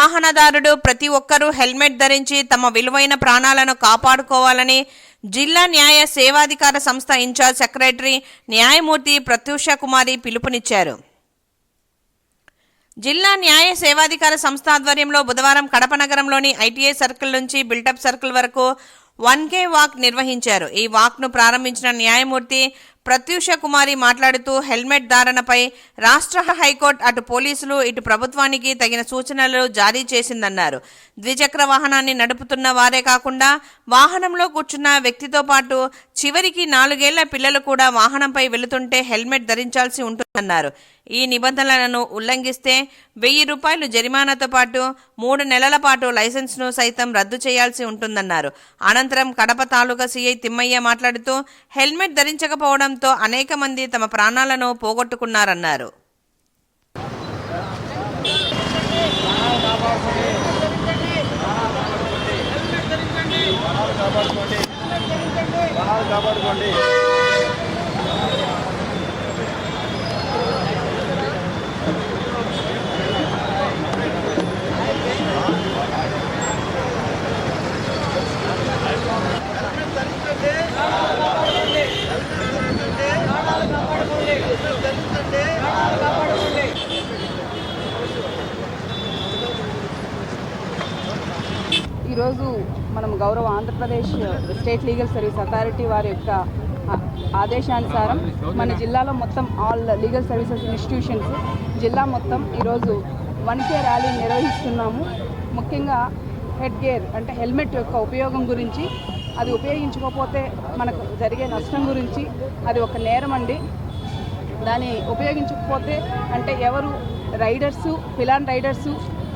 వాహనదారుడు ప్రతి ఒక్కరూ హెల్మెట్ ధరించి తమ విలువైన ప్రాణాలను కాపాడుకోవాలని జిల్లా న్యాయ సేవాధికార సంస్థ ఇన్ఛార్జ్ సెక్రటరీ న్యాయమూర్తి ప్రత్యూష కుమారి పిలుపునిచ్చారు. జిల్లా న్యాయ సేవాధికార సంస్థ ఆధ్వర్యంలో బుధవారం కడప నగరంలోని ఐటీఐ సర్కిల్ నుంచి బిల్డప్ సర్కిల్ వరకు 1K వాక్ నిర్వహించారు. ఈ వాక్ను ప్రారంభించిన న్యాయమూర్తి ప్రత్యూష కుమారి మాట్లాడుతూ హెల్మెట్ ధారణపై రాష్ట్ర హైకోర్టు అటు పోలీసులు ఇటు ప్రభుత్వానికి తగిన సూచనలు జారీ చేసిందన్నారు. ద్విచక్ర వాహనాన్ని నడుపుతున్న వారే కాకుండా వాహనంలో కూర్చున్న వ్యక్తితో పాటు చివరికి 4 ఏళ్ల పిల్లలు కూడా వాహనంపై వెళుతుంటే హెల్మెట్ ధరించాల్సి ఉంటుందన్నారు. ఈ నిబంధనలను ఉల్లంఘిస్తే 1000 రూపాయలు జరిమానాతో పాటు 3 నెలల పాటు లైసెన్స్ను సైతం రద్దు చేయాల్సి ఉంటుందన్నారు. అనంతరం కడప తాలూకా సీఐ తిమ్మయ్య మాట్లాడుతూ హెల్మెట్ ధరించకపోవడంతో అనేక మంది తమ ప్రాణాలను పోగొట్టుకున్నారన్నారు. ఈరోజు మనం గౌరవ Andhra Pradesh state legal service authority వారి యొక్క ఆదేశానుసారం మన జిల్లాలో మొత్తం ఆల్ లీగల్ సర్వీసెస్ ఇన్స్టిట్యూషన్స్ జిల్లా మొత్తం ఈరోజు 1K ర్యాలీ నిర్వహిస్తున్నాము. ముఖ్యంగా హెడ్ గేర్ అంటే హెల్మెట్ యొక్క ఉపయోగం గురించి, అది ఉపయోగించకపోతే మనకు జరిగే నష్టం గురించి, అది ఒక నేరం అండి. దాన్ని ఉపయోగించకపోతే అంటే ఎవరు రైడర్సు, పిలాన్ రైడర్సు,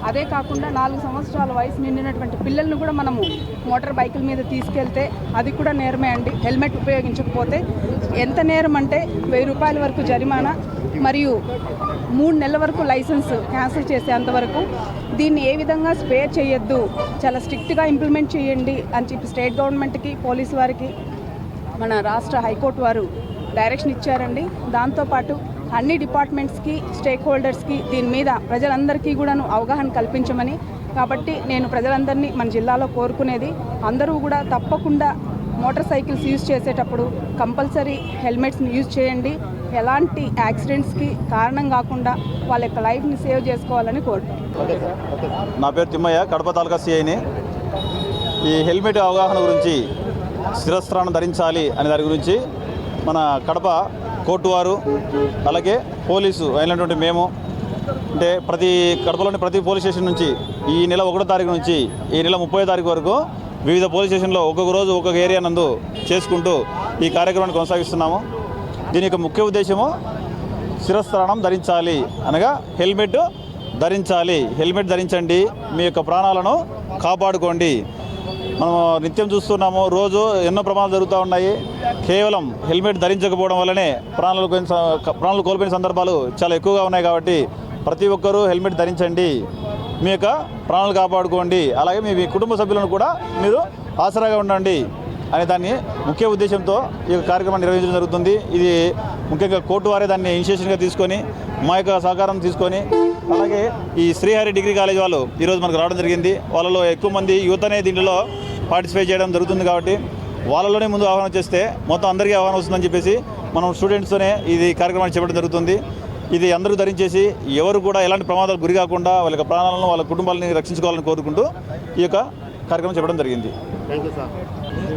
అదే కాకుండా 4 సంవత్సరాల వయసు నిండినటువంటి పిల్లలను కూడా మనము మోటార్ బైకుల మీద తీసుకెళ్తే అది కూడా నేరమే అండి. హెల్మెట్ ఉపయోగించకపోతే ఎంత నేరం అంటే 1000 రూపాయల వరకు జరిమానా మరియు 3 నెలల వరకు లైసెన్స్ క్యాన్సిల్ చేసేంతవరకు. దీన్ని ఏ విధంగా స్పేర్ చేయొద్దు, చాలా స్ట్రిక్ట్గా ఇంప్లిమెంట్ చేయండి అని చెప్పి స్టేట్ గవర్నమెంట్కి, పోలీసు వారికి మన రాష్ట్ర హైకోర్టు వారు డైరెక్షన్ ఇచ్చారండి. దాంతోపాటు అన్ని డిపార్ట్మెంట్స్కి, స్టేక్ హోల్డర్స్కి దీని మీద ప్రజలందరికీ కూడాను అవగాహన కల్పించమని. కాబట్టి నేను ప్రజలందరినీ మన జిల్లాలో కోరుకునేది, అందరూ కూడా తప్పకుండా మోటార్ సైకిల్స్ యూజ్ చేసేటప్పుడు కంపల్సరీ హెల్మెట్స్ని యూజ్ చేయండి. ఎలాంటి యాక్సిడెంట్స్కి కారణం కాకుండా వాళ్ళ యొక్క లైఫ్ని సేవ్ చేసుకోవాలని కోరుకుంటున్నాను. నా పేరు తిమ్మయ్య, కడప తాలూకా సిఐని. ఈ హెల్మెట్ అవగాహన గురించి, శిరస్త్రాణం ధరించాలి అనే దాని గురించి మన కడప కోర్టు వారు అలాగే పోలీసు అయినటువంటి మేము అంటే కడపలోని ప్రతి పోలీస్ స్టేషన్ నుంచి ఈ నెల 1వ తారీఖు నుంచి ఈ నెల 30వ తారీఖు వరకు వివిధ పోలీస్ స్టేషన్లో ఒక్కొక్క రోజు ఒక్కొక్క ఏరియా నందు చేసుకుంటూ ఈ కార్యక్రమాన్ని కొనసాగిస్తున్నాము. దీని యొక్క ముఖ్య ఉద్దేశము శిరస్త్రాణం ధరించాలి అనగా హెల్మెట్ ధరించాలి. హెల్మెట్ ధరించండి, మీ యొక్క ప్రాణాలను కాపాడుకోండి. మనము నిత్యం చూస్తున్నాము, రోజు ఎన్నో ప్రమాదాలు జరుగుతూ ఉన్నాయి. కేవలం హెల్మెట్ ధరించకపోవడం వల్లనే ప్రాణాలు కోల్పోయిన సందర్భాలు చాలా ఎక్కువగా ఉన్నాయి. కాబట్టి ప్రతి ఒక్కరూ హెల్మెట్ ధరించండి, మీ యొక్క ప్రాణాలు కాపాడుకోండి, అలాగే మీ కుటుంబ సభ్యులను కూడా మీరు ఆసరాగా ఉండండి అనే దాన్ని ముఖ్య ఉద్దేశంతో ఈ యొక్క కార్యక్రమాన్ని నిర్వహించడం జరుగుతుంది. ఇది ముఖ్యంగా కోర్టు వారే దాన్ని ఇనిషియేషన్గా తీసుకొని మా యొక్క సహకారం తీసుకొని, అలాగే ఈ శ్రీహరి డిగ్రీ కాలేజ్ వాళ్ళు ఈరోజు మనకు రావడం జరిగింది. వాళ్ళలో ఎక్కువ మంది యువతనే దీంట్లో పార్టిసిపేట్ చేయడం జరుగుతుంది. కాబట్టి వాళ్ళలోనే ముందు ఆహ్వానం చేస్తే మొత్తం అందరికీ ఆహ్వానం వస్తుందని చెప్పేసి మనం స్టూడెంట్స్తోనే ఇది కార్యక్రమాన్ని చెప్పడం జరుగుతుంది. ఇది అందరూ ధరించేసి ఎవరు కూడా ఎలాంటి ప్రమాదాలకు గురి కాకుండా వాళ్ళ యొక్క ప్రాణాలను, వాళ్ళ కుటుంబాలని రక్షించుకోవాలని కోరుకుంటూ ఈ యొక్క కార్యక్రమం చెప్పడం జరిగింది.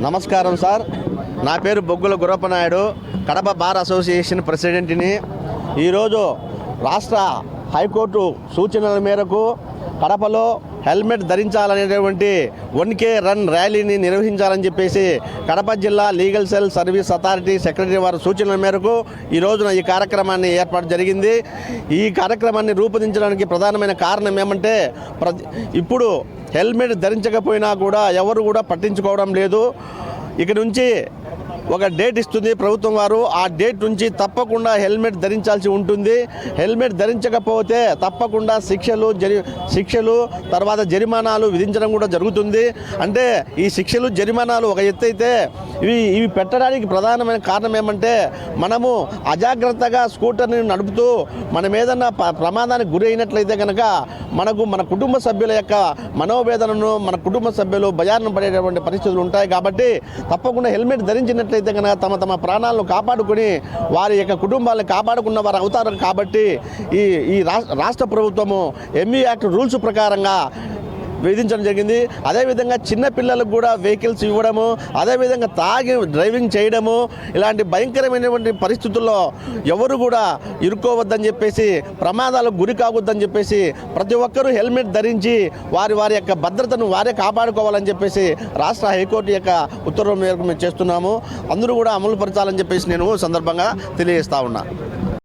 నమస్కారం సార్, నా పేరు బొగ్గుల గురప్పనాయుడు, కడప బార్ అసోసియేషన్ ప్రెసిడెంట్ని. ఈరోజు రాష్ట్ర హైకోర్టు సూచనల మేరకు కడపలో హెల్మెట్ ధరించాలనేటువంటి 1K రన్ ర్యాలీని నిర్వహించాలని చెప్పేసి కడప జిల్లా legal cell service authority secretary వారి సూచనల మేరకు ఈ రోజున ఈ కార్యక్రమాన్ని ఏర్పాటు జరిగింది. ఈ కార్యక్రమాన్ని రూపొందించడానికి ప్రధానమైన కారణం ఏమంటే, ఇప్పుడు హెల్మెట్ ధరించకపోయినా కూడా ఎవరు కూడా పట్టించుకోవడం లేదు. ఇక నుంచి ఒక డేట్ ఇస్తుంది ప్రభుత్వం వారు. ఆ డేట్ నుంచి తప్పకుండా హెల్మెట్ ధరించాల్సి ఉంటుంది. హెల్మెట్ ధరించకపోతే తప్పకుండా శిక్షలు తర్వాత జరిమానాలు విధించడం కూడా జరుగుతుంది. అంటే ఈ శిక్షలు జరిమానాలు ఒక ఎత్తు అయితే ఇవి పెట్టడానికి ప్రధానమైన కారణం ఏమంటే మనము అజాగ్రత్తగా స్కూటర్ని నడుపుతూ మనం ఏదన్నా ప్రమాదానికి గురి అయినట్లయితే కనుక మన కుటుంబ సభ్యుల యొక్క మనోవేదనను మన కుటుంబ సభ్యులు బజారును పడేటటువంటి పరిస్థితులు ఉంటాయి. కాబట్టి తప్పకుండా హెల్మెట్ ధరించినట్లయితే కనుక తమ ప్రాణాలను కాపాడుకొని వారి యొక్క కుటుంబాలను కాపాడుకున్న వారు అవుతారు. కాబట్టి ఈ రాష్ట్ర ప్రభుత్వము ఎంఈ యాక్ట్ రూల్స్ ప్రకారంగా విధించడం జరిగింది. అదేవిధంగా చిన్న పిల్లలకు కూడా వెహికల్స్ ఇవ్వడము, అదేవిధంగా తాగి డ్రైవింగ్ చేయడము, ఇలాంటి భయంకరమైనటువంటి పరిస్థితుల్లో ఎవరు కూడా ఇరుక్కోవద్దని చెప్పేసి, ప్రమాదాలకు గురి కావద్దని చెప్పేసి ప్రతి ఒక్కరూ హెల్మెట్ ధరించి వారి యొక్క భద్రతను వారే కాపాడుకోవాలని చెప్పేసి రాష్ట్ర హైకోర్టు యొక్క ఉత్తర్వుల మేరకు మేము చేస్తున్నాము. అందరూ కూడా అమలు పరచాలని చెప్పేసి నేను సందర్భంగా తెలియజేస్తా ఉన్నా.